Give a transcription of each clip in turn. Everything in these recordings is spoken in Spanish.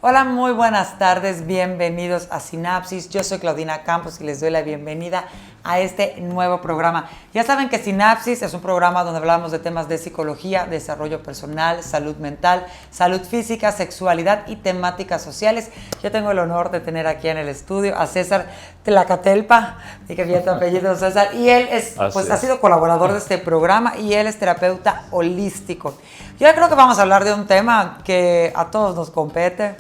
Hola, muy buenas tardes, bienvenidos a Sinapsis. Yo soy Claudina Campos y les doy la bienvenida a este nuevo programa. Ya saben que Sinapsis es un programa donde hablamos de temas de psicología, desarrollo personal, salud mental, salud física, sexualidad y temáticas sociales. Yo tengo el honor de tener aquí en el estudio a César Tlacatelpa, y que bien tu apellido, César, y él ha sido colaborador de este programa y él es terapeuta holístico. Yo creo que vamos a hablar de un tema que a todos nos compete.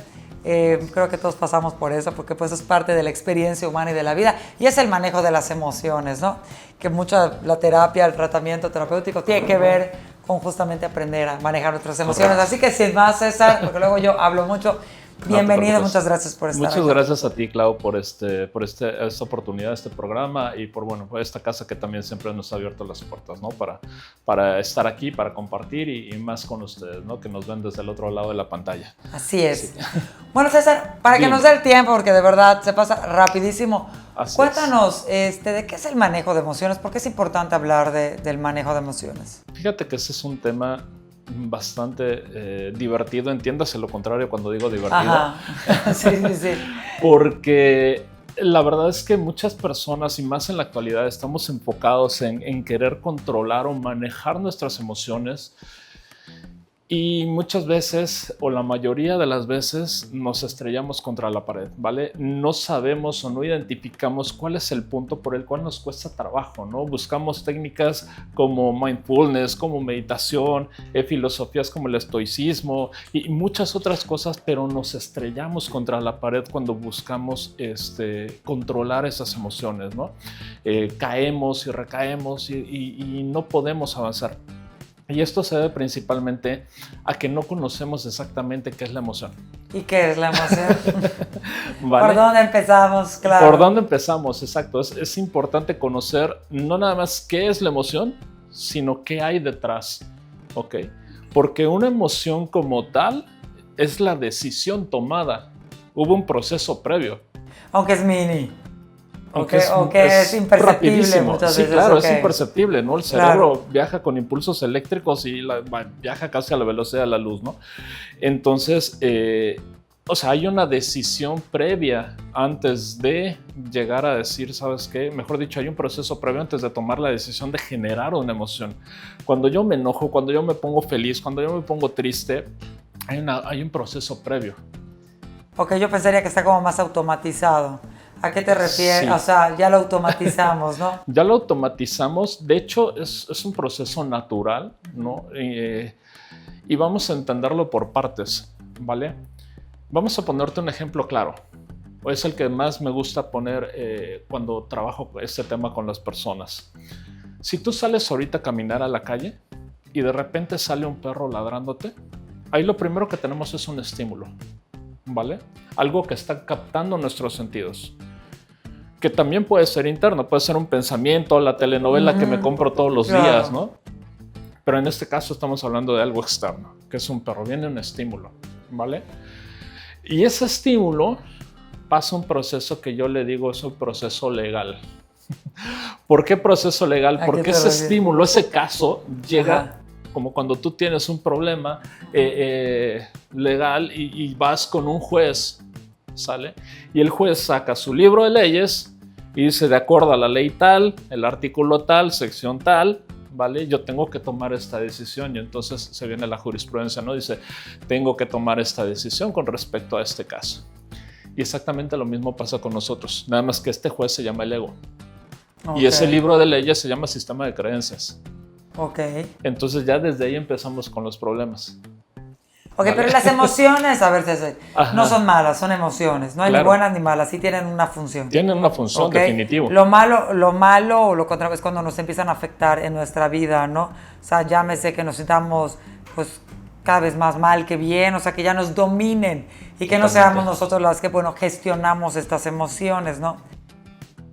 Creo que todos pasamos por eso, porque pues es parte de la experiencia humana y de la vida, y es el manejo de las emociones, ¿no? Que mucha la terapia, el tratamiento terapéutico tiene que ver con justamente aprender a manejar nuestras emociones. Así que sin más, César, porque luego yo hablo mucho. Bienvenido, muchas gracias por estar aquí. Muchas gracias a ti, Clau, por esta oportunidad, este programa y por esta casa que también siempre nos ha abierto las puertas, ¿no? Para estar aquí, para compartir y más con ustedes, ¿no? Que nos ven desde el otro lado de la pantalla. Así es. Sí. Bueno, César, para que nos dé el tiempo, porque de verdad se pasa rapidísimo, cuéntanos de qué es el manejo de emociones, por qué es importante hablar del manejo de emociones. Fíjate que ese es un tema bastante divertido, entiéndase lo contrario cuando digo divertido. Ajá. Sí. Porque la verdad es que muchas personas, y más en la actualidad, estamos enfocados en querer controlar o manejar nuestras emociones. Y muchas veces, o la mayoría de las veces, nos estrellamos contra la pared, ¿vale? No sabemos o no identificamos cuál es el punto por el cual nos cuesta trabajo, ¿no? Buscamos técnicas como mindfulness, como meditación, filosofías como el estoicismo y muchas otras cosas, pero nos estrellamos contra la pared cuando buscamos controlar esas emociones, ¿no? Caemos y recaemos y no podemos avanzar. Y esto se debe principalmente a que no conocemos exactamente qué es la emoción. ¿Y qué es la emoción? ¿Vale? ¿Por dónde empezamos? Claro. ¿Por dónde empezamos? Exacto. Es importante conocer no nada más qué es la emoción, sino qué hay detrás. ¿Ok? Porque una emoción como tal es la decisión tomada. Hubo un proceso previo. Aunque es mini. Aunque es imperceptible muchas veces. Sí, claro, es imperceptible, ¿no? El cerebro viaja con impulsos eléctricos y viaja casi a la velocidad de la luz, ¿no? Entonces, hay una decisión previa antes de llegar a decir, ¿sabes qué? Mejor dicho, hay un proceso previo antes de tomar la decisión de generar una emoción. Cuando yo me enojo, cuando yo me pongo feliz, cuando yo me pongo triste, hay un proceso previo. Ok, yo pensaría que está como más automatizado. ¿A qué te refieres? Sí. O sea, ya lo automatizamos, ¿no? Ya lo automatizamos. De hecho, es un proceso natural, ¿no? Y vamos a entenderlo por partes, ¿vale? Vamos a ponerte un ejemplo claro. Es el que más me gusta poner cuando trabajo este tema con las personas. Si tú sales ahorita a caminar a la calle y de repente sale un perro ladrándote, ahí lo primero que tenemos es un estímulo, ¿vale? Algo que está captando nuestros sentidos. Que también puede ser interno, puede ser un pensamiento, la telenovela que me compro todos los días, ¿no? Pero en este caso estamos hablando de algo externo, que es un perro, viene un estímulo, ¿vale? Y ese estímulo pasa un proceso que yo le digo es un proceso legal. ¿Por qué proceso legal? Porque ese estímulo, ese caso, llega como cuando tú tienes un problema legal y vas con un juez, ¿sale? Y el juez saca su libro de leyes y dice, de acuerdo a la ley tal, el artículo tal, sección tal, ¿vale? Yo tengo que tomar esta decisión y entonces se viene la jurisprudencia, ¿no? Dice, tengo que tomar esta decisión con respecto a este caso. Y exactamente lo mismo pasa con nosotros, nada más que este juez se llama el ego. Okay. Y ese libro de leyes se llama sistema de creencias. Ok. Entonces ya desde ahí empezamos con los problemas. Ok, ¿vale? Pero las emociones, a ver, César, no son malas, son emociones. No hay ni buenas ni malas, sí tienen una función. Tienen una función, definitivo. Lo malo o lo contrario es cuando nos empiezan a afectar en nuestra vida, ¿no? O sea, llámese que nos sintamos, pues, cada vez más mal que bien, o sea, que ya nos dominen y que no seamos nosotros las que, gestionamos estas emociones, ¿no?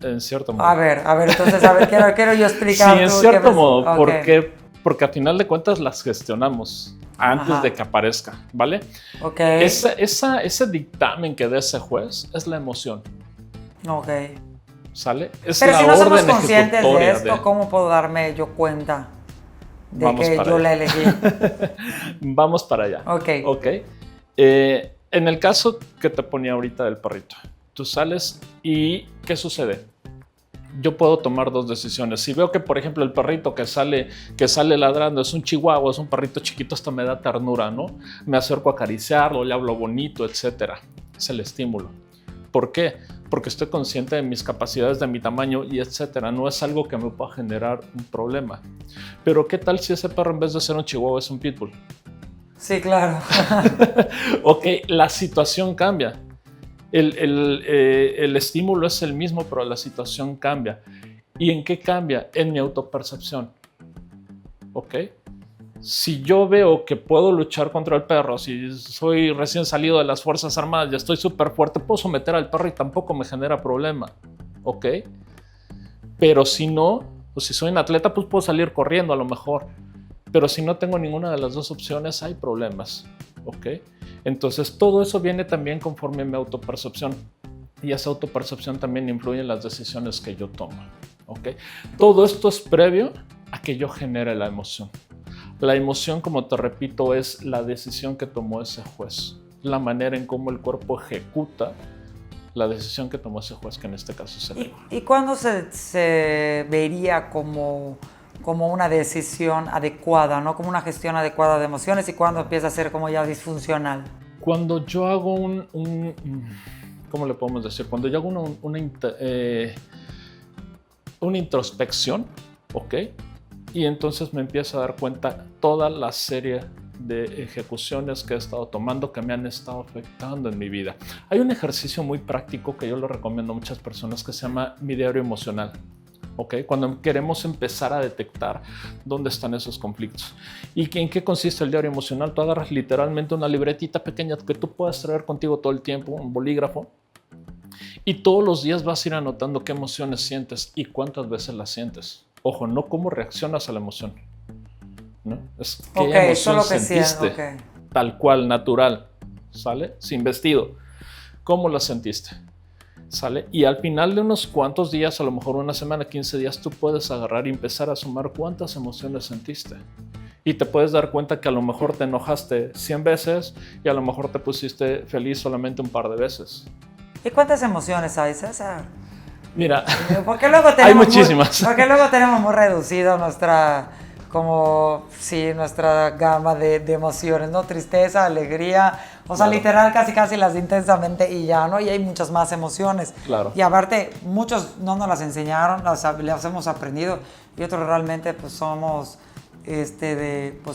En cierto modo. A ver, entonces, quiero yo explicar. Sí, en cierto modo, porque al final de cuentas las gestionamos antes de que aparezca, ¿vale? Ok. Ese dictamen que da ese juez es la emoción. Ok. ¿Sale? Es Pero la si no somos orden conscientes de esto, ¿cómo puedo darme yo cuenta de que yo la elegí? Vamos para allá. Ok. Ok. En el caso que te ponía ahorita del perrito, tú sales y ¿qué sucede? Yo puedo tomar dos decisiones. Si veo que, por ejemplo, el perrito que sale ladrando es un chihuahua, es un perrito chiquito, hasta me da ternura, ¿no? Me acerco a acariciarlo, le hablo bonito, etcétera. Es el estímulo. ¿Por qué? Porque estoy consciente de mis capacidades, de mi tamaño y etcétera. No es algo que me pueda generar un problema. Pero ¿qué tal si ese perro en vez de ser un chihuahua es un pitbull? Sí, claro. Ok, la situación cambia. El estímulo es el mismo, pero la situación cambia. ¿Y en qué cambia? En mi autopercepción. ¿Ok? Si yo veo que puedo luchar contra el perro, si soy recién salido de las Fuerzas Armadas y estoy súper fuerte, puedo someter al perro y tampoco me genera problema. ¿Ok? Pero si no, o si soy un atleta, pues puedo salir corriendo a lo mejor. Pero si no tengo ninguna de las dos opciones, hay problemas. ¿Ok? Entonces todo eso viene también conforme a mi autopercepción y esa autopercepción también influye en las decisiones que yo tomo. ¿Okay? Todo esto es previo a que yo genere la emoción. La emoción, como te repito, es la decisión que tomó ese juez, la manera en cómo el cuerpo ejecuta la decisión que tomó ese juez, que en este caso es el ego. ¿Y cuándo se vería como una decisión adecuada, ¿no? Como una gestión adecuada de emociones, y cuándo empieza a ser como ya disfuncional? Cuando yo hago ¿cómo le podemos decir? Cuando yo hago una introspección, ¿ok? Y entonces me empiezo a dar cuenta toda la serie de ejecuciones que he estado tomando que me han estado afectando en mi vida. Hay un ejercicio muy práctico que yo le recomiendo a muchas personas que se llama mi diario emocional. ¿Okay? Cuando queremos empezar a detectar dónde están esos conflictos. ¿Y en qué consiste el diario emocional? Tú agarras literalmente una libretita pequeña que tú puedas traer contigo todo el tiempo, un bolígrafo, y todos los días vas a ir anotando qué emociones sientes y cuántas veces las sientes. Ojo, no cómo reaccionas a la emoción, ¿no? Es qué emoción sentiste, okay. Tal cual, natural, ¿sale? Sin vestido. ¿Cómo la sentiste? ¿Sale? Y al final de unos cuantos días, a lo mejor una semana, 15 días, tú puedes agarrar y empezar a sumar cuántas emociones sentiste. Y te puedes dar cuenta que a lo mejor te enojaste 100 veces y a lo mejor te pusiste feliz solamente un par de veces. ¿Y cuántas emociones hay, César? Mira, porque luego hay muchísimas. Porque luego tenemos muy reducido nuestra gama de emociones, ¿no? Tristeza, alegría, o sea, claro. Literal casi las de intensamente y ya, ¿no? Y hay muchas más emociones. Claro. Y aparte, muchos no nos las enseñaron, las hemos aprendido, y otros realmente pues somos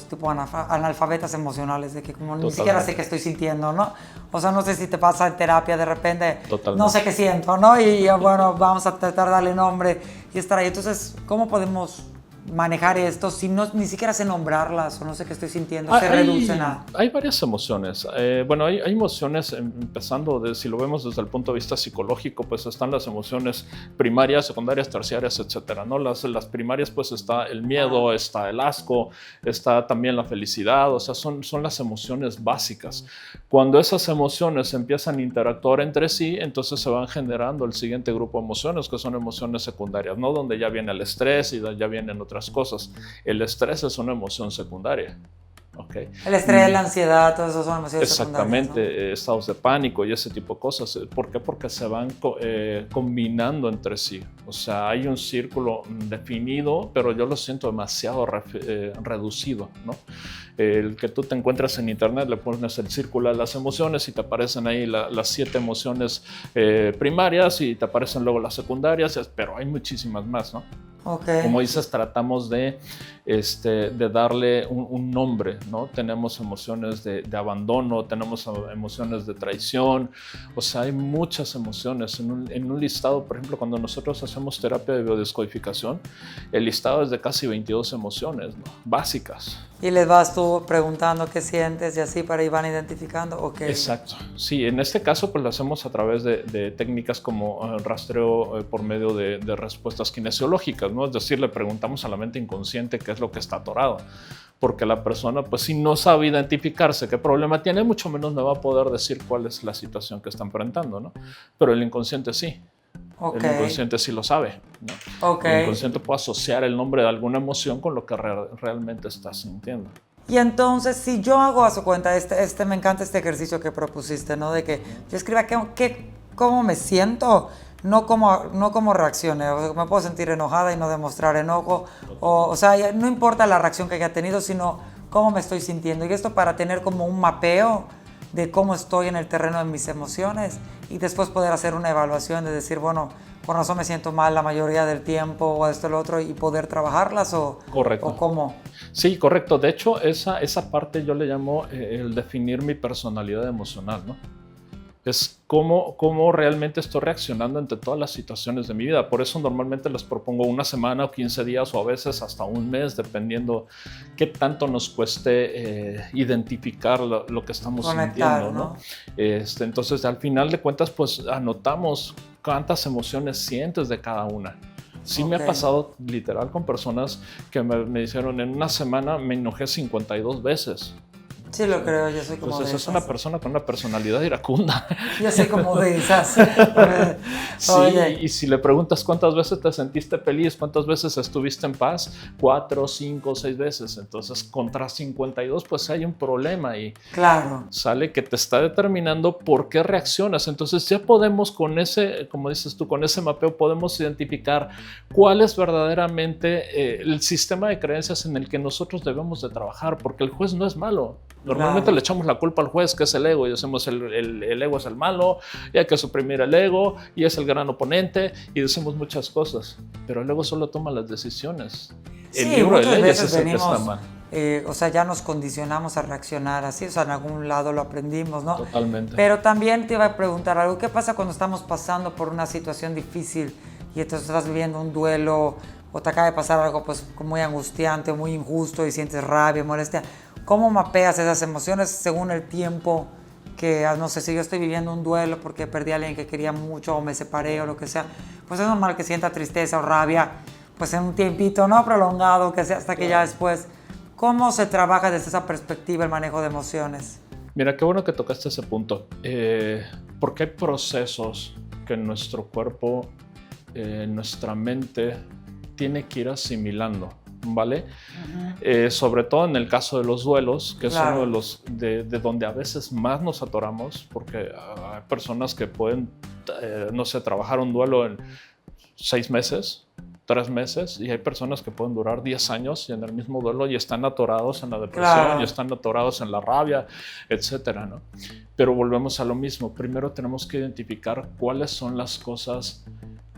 tipo analfabetas emocionales, de que como ni siquiera sé qué estoy sintiendo, ¿no? O sea, no sé si te pasa en terapia de repente, totalmente. No sé qué siento, ¿no? Y bueno, vamos a tratar de darle nombre y estar ahí. Entonces, ¿cómo podemos manejar esto si ni siquiera sé nombrarlas o no sé qué estoy sintiendo? Se reducen a... Hay varias emociones. Bueno, hay emociones, empezando, si lo vemos desde el punto de vista psicológico, pues están las emociones primarias, secundarias, terciarias, etcétera, ¿no? Las primarias, pues está el miedo, está el asco, está también la felicidad, o sea, son las emociones básicas. Cuando esas emociones empiezan a interactuar entre sí, entonces se van generando el siguiente grupo de emociones, que son emociones secundarias, ¿no? Donde ya viene el estrés y ya vienen otras cosas. El estrés es una emoción secundaria. Okay. El estrés, la ansiedad, todo eso son emociones exactamente, secundarias, ¿no? Estados de pánico y ese tipo de cosas. ¿Por qué? Porque se van combinando entre sí. O sea, hay un círculo definido, pero yo lo siento demasiado reducido, ¿no? El que tú te encuentras en internet, le pones el círculo de las emociones y te aparecen ahí las 7 emociones primarias y te aparecen luego las secundarias, pero hay muchísimas más, ¿no? Okay. Como dices, tratamos de darle un nombre, ¿no? Tenemos emociones de abandono, tenemos emociones de traición, o sea, hay muchas emociones. En un listado, por ejemplo, cuando nosotros hacemos terapia de biodescodificación, el listado es de casi 22 emociones, ¿no? Básicas. Y les vas tú preguntando qué sientes y así para ir van identificando, ¿ok? Exacto. Sí, en este caso pues lo hacemos a través de técnicas como rastreo por medio de respuestas kinesiológicas, ¿no? Es decir, le preguntamos a la mente inconsciente qué es lo que está atorado, porque la persona pues si no sabe identificarse qué problema tiene, mucho menos me va a poder decir cuál es la situación que está enfrentando, ¿no? Pero el inconsciente sí. Okay. El inconsciente sí lo sabe, ¿no? Okay. El inconsciente puede asociar el nombre de alguna emoción con lo que realmente está sintiendo. Y entonces, si yo hago a su cuenta, me encanta este ejercicio que propusiste, ¿no? De que yo escriba cómo me siento, no cómo reaccione. O sea, me puedo sentir enojada y no demostrar enojo. O sea, no importa la reacción que haya tenido, sino cómo me estoy sintiendo. Y esto para tener como un mapeo de cómo estoy en el terreno de mis emociones y después poder hacer una evaluación de decir, bueno, con razón me siento mal la mayoría del tiempo o esto o lo otro y poder trabajarlas Correcto. o cómo. Sí, correcto. De hecho, esa parte yo le llamo el definir mi personalidad emocional, ¿no? Es cómo realmente estoy reaccionando ante todas las situaciones de mi vida. Por eso normalmente les propongo una semana o 15 días o a veces hasta un mes, dependiendo qué tanto nos cueste identificar lo que estamos sintiendo, ¿no? Entonces, al final de cuentas, pues anotamos cuántas emociones sientes de cada una. Sí, me ha pasado literal con personas que me dijeron en una semana me enojé 52 veces. Sí, lo creo, yo soy como entonces, de es esas. una persona con una personalidad iracunda. Yo soy como de esas. Sí, y si le preguntas cuántas veces te sentiste feliz, cuántas veces estuviste en paz, 4, 5, 6 veces. Entonces, contra 52, pues hay un problema y claro, sale que te está determinando por qué reaccionas. Entonces, ya podemos con ese, como dices tú, con ese mapeo podemos identificar cuál es verdaderamente el sistema de creencias en el que nosotros debemos de trabajar, porque el juez no es malo. Normalmente le echamos la culpa al juez, que es el ego, y decimos el ego es el malo, y hay que suprimir el ego, y es el gran oponente, y decimos muchas cosas, pero el ego solo toma las decisiones. El libro de leyes es el que está mal. O sea, ya nos condicionamos a reaccionar así, o sea, en algún lado lo aprendimos, ¿no? Totalmente. Pero también te iba a preguntar algo, ¿qué pasa cuando estamos pasando por una situación difícil y entonces estás viviendo un duelo o te acaba de pasar algo pues muy angustiante, muy injusto y sientes rabia, molestia? ¿Cómo mapeas esas emociones según el tiempo que, no sé, si yo estoy viviendo un duelo porque perdí a alguien que quería mucho o me separé o lo que sea, pues es normal que sienta tristeza o rabia, pues en un tiempito no prolongado, que sea hasta que ya después. ¿Cómo se trabaja desde esa perspectiva el manejo de emociones? Mira, qué bueno que tocaste ese punto, porque hay procesos que nuestro cuerpo, nuestra mente tiene que ir asimilando, ¿vale? Sobre todo en el caso de los duelos, que es uno de los de donde a veces más nos atoramos, porque hay personas que pueden, no sé, trabajar un duelo en 6 meses, 3 meses, y hay personas que pueden durar 10 años y en el mismo duelo y están atorados en la depresión, y están atorados en la rabia, etcétera, ¿no? Pero volvemos a lo mismo. Primero tenemos que identificar cuáles son las cosas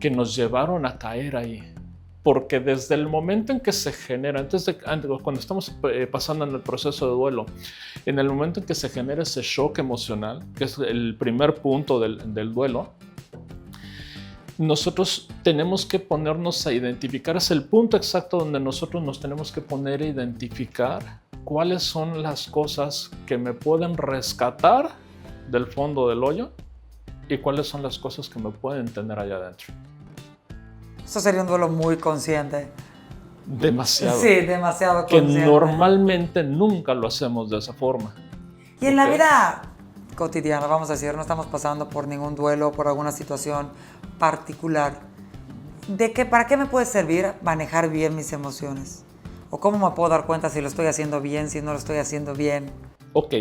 que nos llevaron a caer ahí. Porque desde el momento en que se genera, cuando estamos pasando en el proceso de duelo, en el momento en que se genera ese shock emocional, que es el primer punto del duelo, nosotros tenemos que ponernos a identificar, es el punto exacto donde nosotros nos tenemos que poner a identificar cuáles son las cosas que me pueden rescatar del fondo del hoyo y cuáles son las cosas que me pueden tener allá adentro. Eso sería un duelo muy consciente. Demasiado. Sí, demasiado consciente. Que normalmente nunca lo hacemos de esa forma. Y en la vida cotidiana, vamos a decir, no estamos pasando por ningún duelo, por alguna situación particular. ¿Para qué me puede servir manejar bien mis emociones? ¿O cómo me puedo dar cuenta si lo estoy haciendo bien, si no lo estoy haciendo bien? Ok.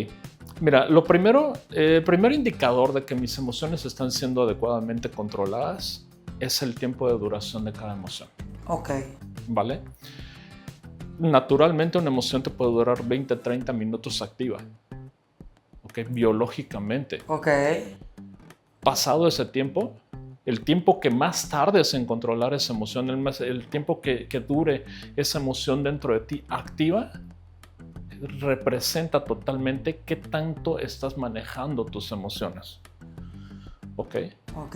Mira, el primer indicador de que mis emociones están siendo adecuadamente controladas es el tiempo de duración de cada emoción. Ok. ¿Vale? Naturalmente una emoción te puede durar 20, 30 minutos activa. Ok, biológicamente. Ok. Pasado ese tiempo, el tiempo que más tardes en controlar esa emoción, el tiempo que dure esa emoción dentro de ti activa, representa totalmente qué tanto estás manejando tus emociones. ¿Ok? Ok.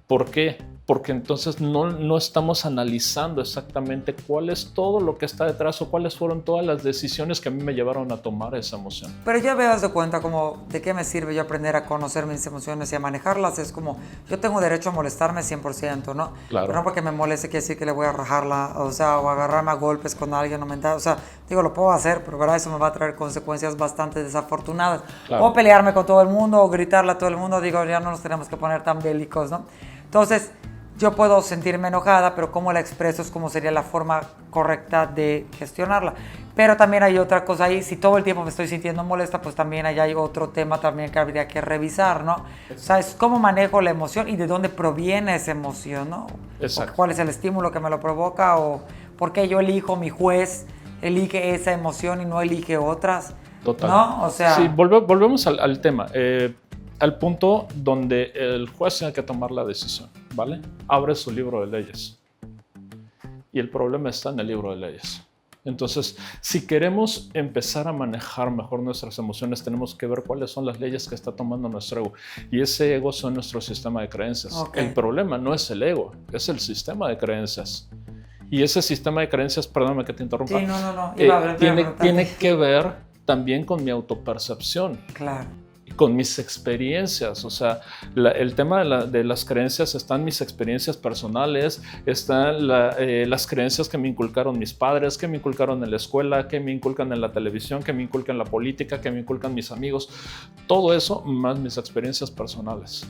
¿Por qué? Porque entonces no estamos analizando exactamente cuál es todo lo que está detrás o cuáles fueron todas las decisiones que a mí me llevaron a tomar esa emoción. Pero ya veas de cuenta como de qué me sirve yo aprender a conocer mis emociones y a manejarlas. Es como, yo tengo derecho a molestarme 100%, ¿no? Claro. Pero no porque me moleste quiere decir que le voy a rajarla, o sea, o agarrarme a golpes con alguien, o sea, digo, lo puedo hacer, pero ¿verdad? Eso me va a traer consecuencias bastante desafortunadas. Claro. O pelearme con todo el mundo, o gritarle a todo el mundo, digo, ya no nos tenemos que poner tan bélicos, ¿no? Entonces, yo puedo sentirme enojada, pero cómo la expreso es como sería la forma correcta de gestionarla. Pero también hay otra cosa ahí, si todo el tiempo me estoy sintiendo molesta, pues también allá hay otro tema también que habría que revisar, ¿no? O sea, es cómo manejo la emoción y de dónde proviene esa emoción, ¿no? Exacto. ¿Cuál es el estímulo que me lo provoca o por qué yo elijo, mi juez elige esa emoción y no elige otras? Total. ¿No? O sea... Sí, volvemos al tema, al punto donde el juez tiene que tomar la decisión, ¿vale? Abre su libro de leyes y el problema está en el libro de leyes. Entonces, si queremos empezar a manejar mejor nuestras emociones, tenemos que ver cuáles son las leyes que está tomando nuestro ego. Y ese ego son nuestro sistema de creencias. Okay. El problema no es el ego, es el sistema de creencias. Y ese sistema de creencias, perdóname que te interrumpa, Sí, no. Tiene que ver también con mi autopercepción. Claro. Con mis experiencias, o sea, el tema de las creencias están mis experiencias personales, están las creencias que me inculcaron mis padres, que me inculcaron en la escuela, que me inculcan en la televisión, que me inculcan en la política, que me inculcan mis amigos, todo eso más mis experiencias personales.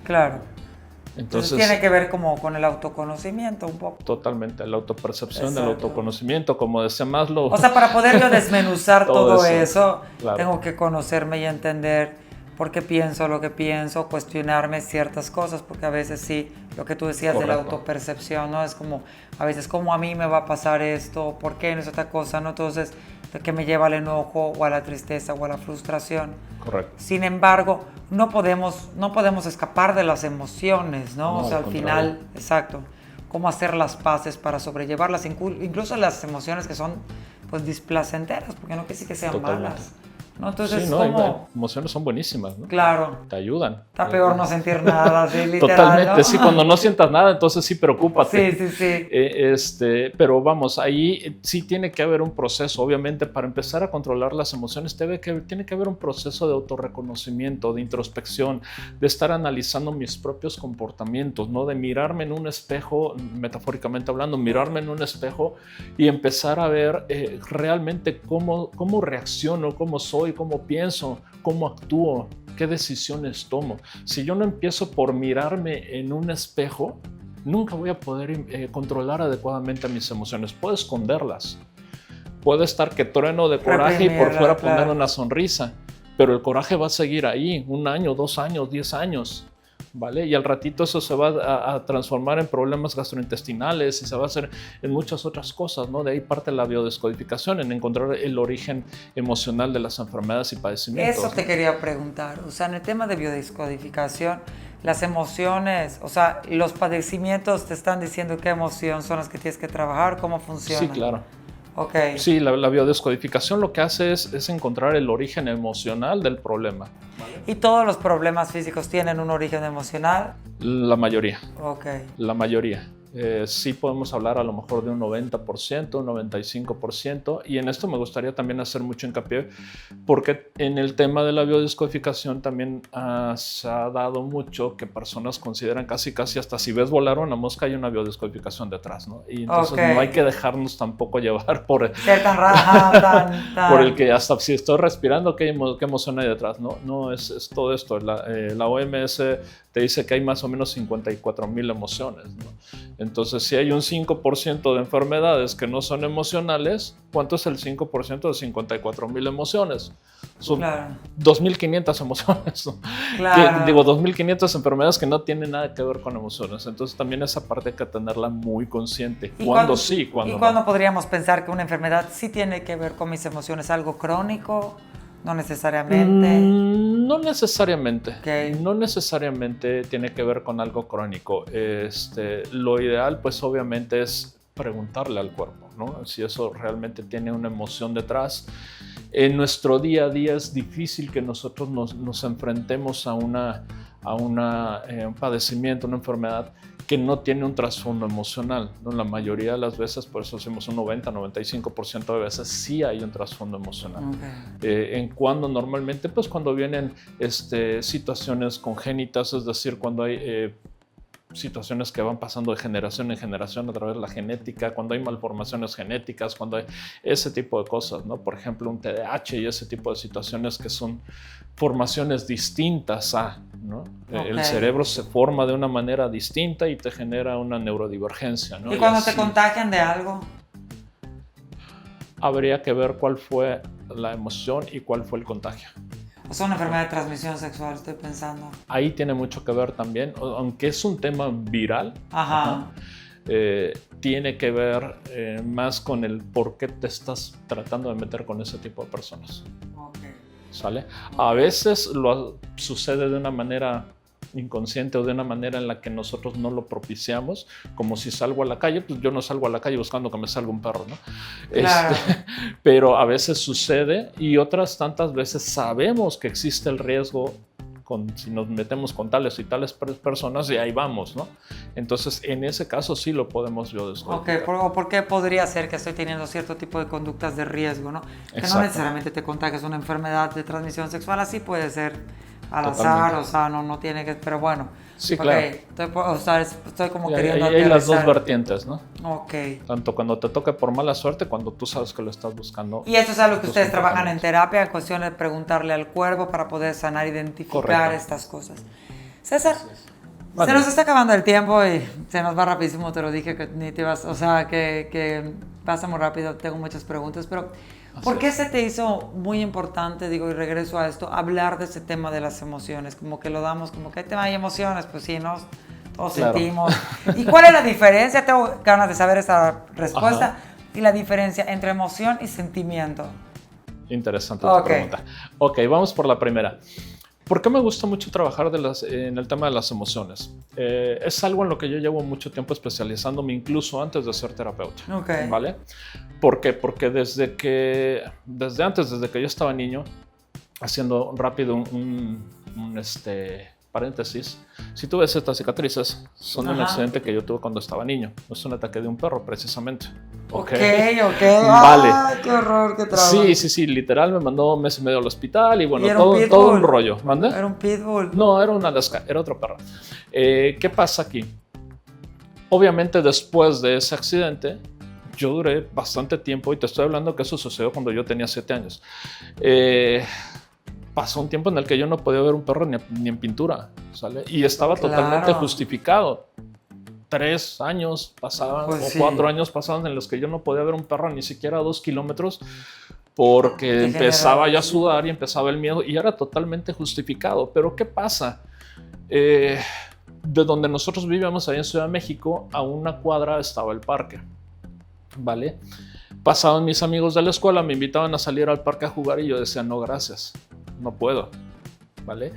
Claro. Entonces tiene que ver como con el autoconocimiento un poco. Totalmente, la autopercepción del autoconocimiento, como decía Maslow. O sea, para poder yo desmenuzar todo eso, claro. Tengo que conocerme y entender por qué pienso lo que pienso, cuestionarme ciertas cosas, porque a veces sí, lo que tú decías de la autopercepción, ¿no? Es como, a veces, ¿cómo a mí me va a pasar esto? ¿Por qué no es otra cosa? ¿No? Entonces, ¿de qué me lleva al enojo o a la tristeza o a la frustración? Correcto. Sin embargo, no podemos escapar de las emociones, ¿no? O sea, al final, exacto, cómo hacer las paces para sobrellevarlas, incluso las emociones que son, pues, displacenteras, porque no quiere decir que sean malas. ¿No? Entonces, sí, no, emociones son buenísimas, ¿no? Claro. Te ayudan. Está peor no sentir nada, sí, literal. Totalmente, ¿no? Sí, cuando no sientas nada, entonces sí, preocúpate. Sí. Pero vamos, ahí sí tiene que haber un proceso, obviamente, para empezar a controlar las emociones, tiene que haber un proceso de autorreconocimiento, de introspección, de estar analizando mis propios comportamientos, ¿no? De mirarme en un espejo, metafóricamente hablando, mirarme en un espejo y empezar a ver realmente cómo reacciono, cómo soy, cómo pienso, cómo actúo, qué decisiones tomo. Si yo no empiezo por mirarme en un espejo, nunca voy a poder controlar adecuadamente mis emociones. Puedo esconderlas. Puedo estar que trueno de coraje y por fuera poner una sonrisa, pero el coraje va a seguir ahí 1 año, 2 años, 10 años. ¿Vale? Y al ratito eso se va a transformar en problemas gastrointestinales y se va a hacer en muchas otras cosas, ¿no? De ahí parte la biodescodificación, en encontrar el origen emocional de las enfermedades y padecimientos. Eso te quería preguntar, o sea, en el tema de biodescodificación, las emociones, o sea, los padecimientos te están diciendo qué emoción son las que tienes que trabajar, cómo funciona. Sí, claro. Okay. Sí, la biodescodificación lo que hace es encontrar el origen emocional del problema. ¿Vale? ¿Y todos los problemas físicos tienen un origen emocional? La mayoría. Okay. La mayoría. Sí podemos hablar a lo mejor de un 90%, un 95%, y en esto me gustaría también hacer mucho hincapié porque en el tema de la biodescodificación también se ha dado mucho que personas consideran casi hasta si ves volar una mosca hay una biodescodificación detrás, ¿no? Y entonces no hay que dejarnos tampoco llevar por ser tan rara, por el que hasta si estoy respirando, ¿qué emoción hay detrás? No es todo esto. La OMS te dice que hay más o menos 54,000 emociones, ¿no? Entonces, si hay un 5% de enfermedades que no son emocionales, ¿cuánto es el 5% de 54,000 emociones? Son 2,500 emociones, ¿no? Claro. Digo, 2,500 enfermedades que no tienen nada que ver con emociones. Entonces, también esa parte hay que tenerla muy consciente. ¿Cuándo sí, cuándo no? ¿Y cuándo podríamos pensar que una enfermedad sí tiene que ver con mis emociones? ¿Algo crónico? No necesariamente. No necesariamente. Okay. No necesariamente tiene que ver con algo crónico. Lo ideal, pues obviamente es preguntarle al cuerpo, ¿no? Si eso realmente tiene una emoción detrás. En nuestro día a día es difícil que nosotros nos enfrentemos a un padecimiento, una enfermedad que no tiene un trasfondo emocional, ¿no? La mayoría de las veces, por eso hacemos un 90-95% de veces, sí hay un trasfondo emocional. Okay. En cuando normalmente, pues cuando vienen situaciones congénitas, es decir, cuando hay situaciones que van pasando de generación en generación a través de la genética, cuando hay malformaciones genéticas, cuando hay ese tipo de cosas, ¿no? Por ejemplo, un TDAH y ese tipo de situaciones que son formaciones distintas a, ¿no? Okay. El cerebro se forma de una manera distinta y te genera una neurodivergencia, ¿no? ¿Y cuando te contagian de algo? habría que ver cuál fue la emoción y cuál fue el contagio. O sea, una enfermedad de transmisión sexual, estoy pensando. Ahí tiene mucho que ver también, aunque es un tema viral. Ajá. Tiene que ver más con el por qué te estás tratando de meter con ese tipo de personas. Okay. ¿Sale? A veces sucede de una manera inconsciente o de una manera en la que nosotros no lo propiciamos, como si salgo a la calle, pues yo no salgo a la calle buscando que me salga un perro, ¿no? Claro. Pero a veces sucede y otras tantas veces sabemos que existe el riesgo si nos metemos con tales y tales personas y ahí vamos, ¿no? Entonces, en ese caso sí lo podemos yo descodificar. Ok, ¿por qué podría ser que estoy teniendo cierto tipo de conductas de riesgo, ¿no? Que no necesariamente te contagias una enfermedad de transmisión sexual, así puede ser al azar, o sea, no tiene que, pero bueno. Sí, claro. Estoy como queriendo hay las dos vertientes, ¿no? Ok. Tanto cuando te toque por mala suerte, cuando tú sabes que lo estás buscando. Y eso es algo que ustedes trabajan en terapia, en cuestión de preguntarle al cuerpo para poder sanar, identificar estas cosas. César, se nos está acabando el tiempo y se nos va rapidísimo, te lo dije que ni te ibas, o sea, que pasa muy rápido, tengo muchas preguntas, pero ¿por qué se te hizo muy importante, digo, y regreso a esto, hablar de ese tema de las emociones? Como que lo damos, como que hay tema de emociones, pues sí, ¿no? Todos sentimos. ¿Y cuál es la diferencia? Tengo ganas de saber esa respuesta. Ajá. Y la diferencia entre emoción y sentimiento. Interesante la pregunta. Ok, vamos por la primera. ¿Por qué me gusta mucho trabajar en el tema de las emociones? Es algo en lo que yo llevo mucho tiempo especializándome, incluso antes de ser terapeuta. Okay. ¿Vale? ¿Por qué? Porque desde que yo estaba niño, haciendo rápido paréntesis, si tú ves estas cicatrices, son de un accidente que yo tuve cuando estaba niño. Es un ataque de un perro, precisamente. Ok. Vale. ¡Ay, qué horror, qué trauma! Sí, literal me mandó un mes y medio al hospital y bueno, todo un rollo. ¿Mande? ¿Era un pitbull? No, era un Alaska, era otro perro. ¿Qué pasa aquí? Obviamente después de ese accidente, yo duré bastante tiempo, y te estoy hablando que eso sucedió cuando yo tenía 7 años. Pasó un tiempo en el que yo no podía ver un perro ni en pintura, ¿sale? Y estaba totalmente justificado. 3 años pasaban, pues o 4 años pasaban en los que yo no podía ver un perro ni siquiera a 2 kilómetros porque empezaba ya a sudar y empezaba el miedo y era totalmente justificado. Pero ¿qué pasa? De donde nosotros vivíamos, ahí en Ciudad de México, a una cuadra estaba el parque, ¿vale? Pasaban mis amigos de la escuela, me invitaban a salir al parque a jugar y yo decía, no, gracias. No puedo, ¿vale?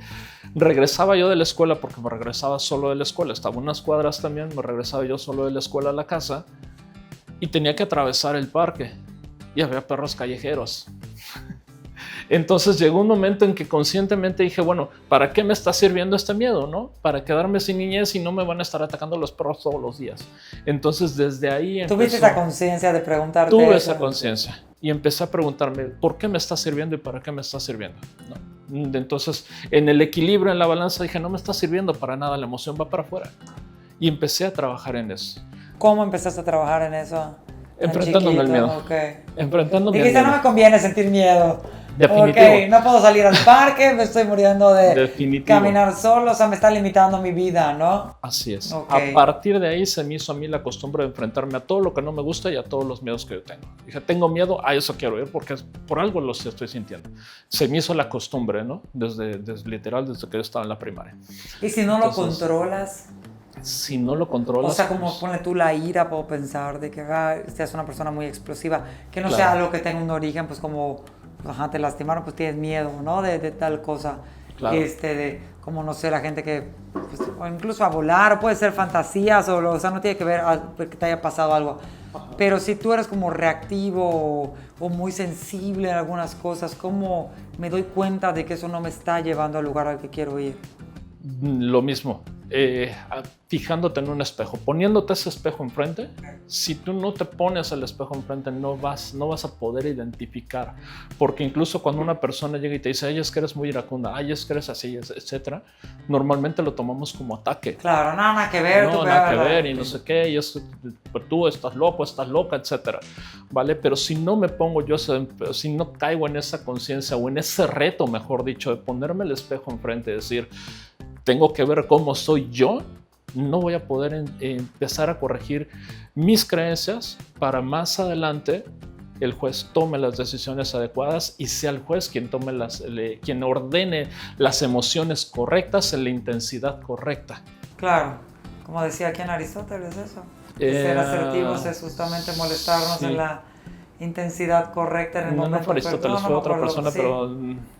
Regresaba yo de la escuela porque me regresaba solo de la escuela. Estaba unas cuadras también, me regresaba yo solo de la escuela a la casa y tenía que atravesar el parque y había perros callejeros. Entonces llegó un momento en que conscientemente dije, bueno, ¿para qué me está sirviendo este miedo, no? Para quedarme sin niñez y no me van a estar atacando los perros todos los días. Entonces desde ahí ¿Tuviste esa conciencia de preguntarte Tuve esa conciencia y empecé a preguntarme, ¿por qué me está sirviendo y para qué me está sirviendo? ¿No? Entonces, en el equilibrio, en la balanza, dije, no me está sirviendo para nada, la emoción va para afuera. Y empecé a trabajar en eso. ¿Cómo empezaste a trabajar en eso? Enfrentándome al miedo. Okay. Enfrentándome al miedo. No me conviene sentir miedo. Definitivo. Ok, no puedo salir al parque, me estoy muriendo de caminar solo, o sea, me está limitando mi vida, ¿no? Así es. Okay. A partir de ahí se me hizo a mí la costumbre de enfrentarme a todo lo que no me gusta y a todos los miedos que yo tengo. Dije, tengo miedo, a eso quiero ir porque por algo lo estoy sintiendo. Se me hizo la costumbre, ¿no? Literal, desde que yo estaba en la primaria. ¿Y si no lo controlas? Si no lo controlas... O sea, como pone tú la ira, puedo pensar, de que seas una persona muy explosiva, que no sea algo que tenga un origen, pues como... te lastimaron, pues tienes miedo, ¿no? De tal cosa. Claro. De como, no sé, la gente que, pues, o incluso a volar, o puede ser fantasías, o sea, no tiene que ver que te haya pasado algo. Pero si tú eres como reactivo o muy sensible en algunas cosas, ¿cómo me doy cuenta de que eso no me está llevando al lugar al que quiero ir? Lo mismo. Fijándote en un espejo, poniéndote ese espejo enfrente. Si tú no te pones el espejo enfrente, no vas a poder identificar, porque incluso cuando una persona llega y te dice, ay, es que eres muy iracunda, ay, es que eres así, etcétera, normalmente lo tomamos como ataque. Claro, nada que ver. No, nada que ver y no sé qué, y es pues, tú estás loco, estás loca, etcétera, ¿vale? Pero si no me pongo yo, si no caigo en esa conciencia o en ese reto, mejor dicho, de ponerme el espejo enfrente, decir, tengo que ver cómo soy yo, no voy a poder empezar a corregir mis creencias para más adelante el juez tome las decisiones adecuadas y sea el juez quien tome quien ordene las emociones correctas en la intensidad correcta. Claro, como decía aquí en Aristóteles eso. Ser asertivos es justamente molestarnos en la intensidad correcta en el momento. No fue Aristóteles, fue otra persona, pero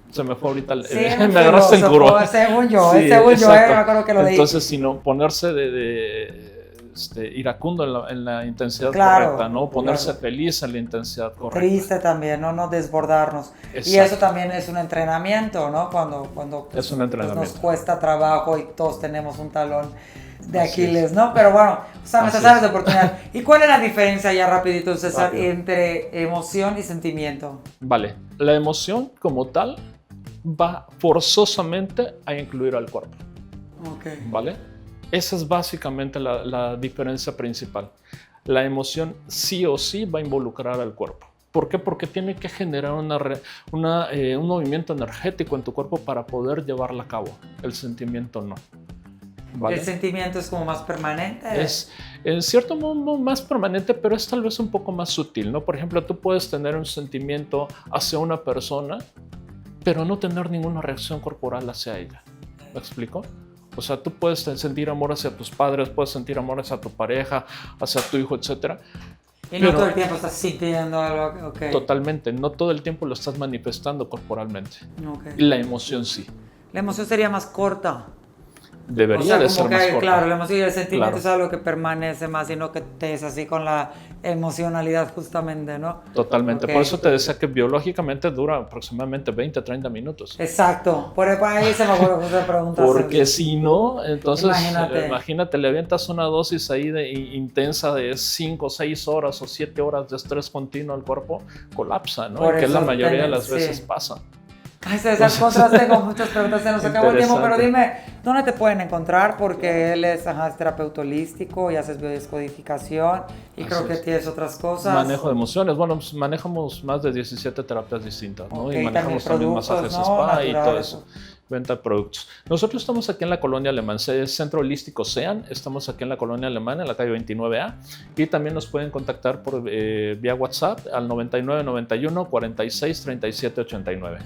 se me fue ahorita. Sí, me agarraste en curva. Según yo, me acuerdo que lo leí. Entonces, sino ponerse iracundo en la intensidad correcta, ¿no? Ponerse feliz en la intensidad correcta. Triste también, no desbordarnos. Exacto. Y eso también es un entrenamiento, ¿no? Cuando es un entrenamiento. Nos cuesta trabajo y todos tenemos un talón de Aquiles, ¿no? Pero bueno, sabes de oportunidad. ¿Y cuál es la diferencia, ya rapidito, César, entre emoción y sentimiento? Vale, la emoción como tal va forzosamente a incluir al cuerpo. Okay. ¿Vale? Esa es básicamente la diferencia principal. La emoción sí o sí va a involucrar al cuerpo. ¿Por qué? Porque tiene que generar un movimiento energético en tu cuerpo para poder llevarla a cabo. El sentimiento no. ¿Vale? ¿El sentimiento es como más permanente? Es en cierto modo más permanente, pero es tal vez un poco más sutil, ¿no? Por ejemplo, tú puedes tener un sentimiento hacia una persona, pero no tener ninguna reacción corporal hacia ella. ¿Me explico? O sea, tú puedes sentir amor hacia tus padres, puedes sentir amor hacia tu pareja, hacia tu hijo, etc. Y no todo el tiempo estás sintiendo algo. Okay. Totalmente, no todo el tiempo lo estás manifestando corporalmente. Okay. Y la emoción sí. La emoción sería más corta. Debería de ser más corta. Claro, la emoción y el sentimiento es algo que permanece más, sino que te es así con la emocionalidad justamente, ¿no? Totalmente, por eso te decía que biológicamente dura aproximadamente 20-30 minutos. Exacto, por ahí se me ocurre hacer preguntas. Porque si no, entonces imagínate, le avientas una dosis ahí intensa de 5, 6 horas o 7 horas de estrés continuo al cuerpo, colapsa, ¿no? Que la mayoría de las veces pasa. Ay, César, contraste con muchas preguntas, se nos acabó el tiempo, pero dime, ¿dónde te pueden encontrar? Porque él es terapeuta holístico y haces biodescodificación y creo que tienes otras cosas. Manejo de emociones, bueno, pues manejamos más de 17 terapias distintas, ¿no? Okay, y manejamos también masajes spa y todo eso. Venta de productos. Nosotros estamos aquí en la colonia Alemán, Centro Holístico Sean, estamos aquí en la colonia Alemán, en la calle 29A, y también nos pueden contactar por vía WhatsApp al 9991 46 37 89.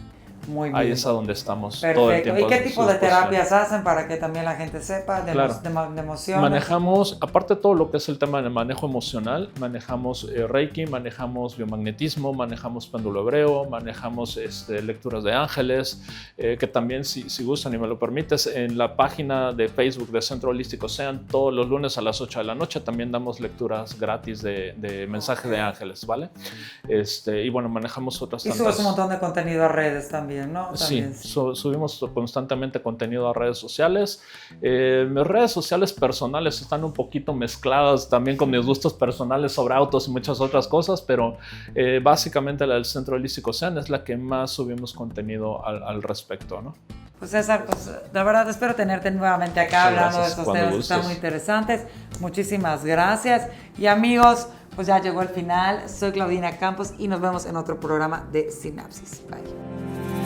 Muy bien. Ahí es a donde estamos. Perfecto. Todo el tiempo. ¿Y qué tipo de terapias hacen para que también la gente sepa de emociones? Manejamos, aparte de todo lo que es el tema del manejo emocional, manejamos Reiki, manejamos biomagnetismo, manejamos péndulo hebreo, manejamos lecturas de ángeles, que también, si gustan y me lo permites, en la página de Facebook de Centro Holístico Sean, todos los lunes a las 8 de la noche también damos lecturas gratis de mensajes de ángeles, ¿vale? Y bueno, manejamos otras tantas. Y subes un montón de contenido a redes también. ¿No? Sí, subimos constantemente contenido a redes sociales. Mis redes sociales personales están un poquito mezcladas también con mis gustos personales sobre autos y muchas otras cosas, pero básicamente la del Centro Holístico Sean es la que más subimos contenido al respecto, ¿no? Pues César, la verdad espero tenerte nuevamente acá hablando de estos temas que están muy interesantes. Muchísimas gracias. Y amigos, pues ya llegó el final. Soy Claudina Campos y nos vemos en otro programa de Sinapsis. Bye.